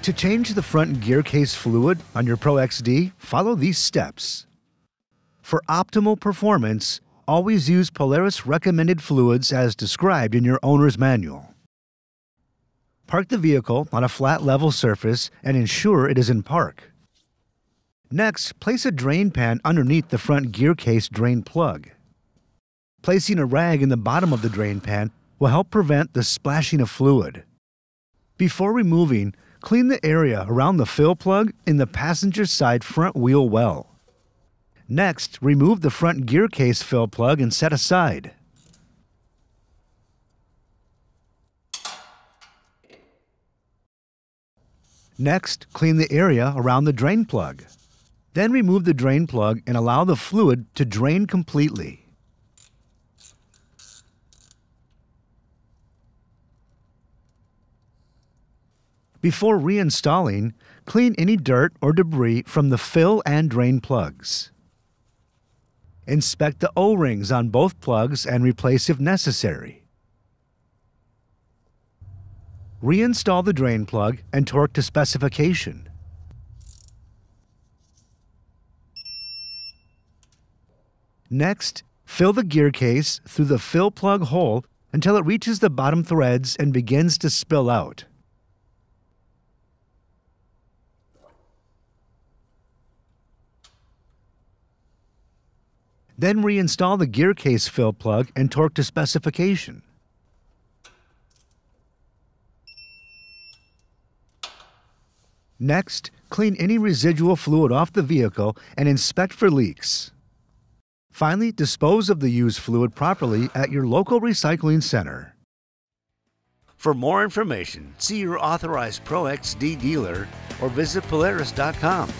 To change the front gear case fluid on your Pro XD, follow these steps. For optimal performance, always use Polaris recommended fluids as described in your owner's manual. Park the vehicle on a flat level surface and ensure it is in park. Next, place a drain pan underneath the front gear case drain plug. Placing a rag in the bottom of the drain pan will help prevent the splashing of fluid. Before removing, clean the area around the fill plug in the passenger side front wheel well. Next, remove the front gear case fill plug and set aside. Next, clean the area around the drain plug. Then remove the drain plug and allow the fluid to drain completely. Before reinstalling, clean any dirt or debris from the fill and drain plugs. Inspect the O-rings on both plugs and replace if necessary. Reinstall the drain plug and torque to specification. Next, fill the gear case through the fill plug hole until it reaches the bottom threads and begins to spill out. Then reinstall the gear case fill plug and torque to specification. Next, clean any residual fluid off the vehicle and inspect for leaks. Finally, dispose of the used fluid properly at your local recycling center. For more information, see your authorized Pro XD dealer or visit Polaris.com.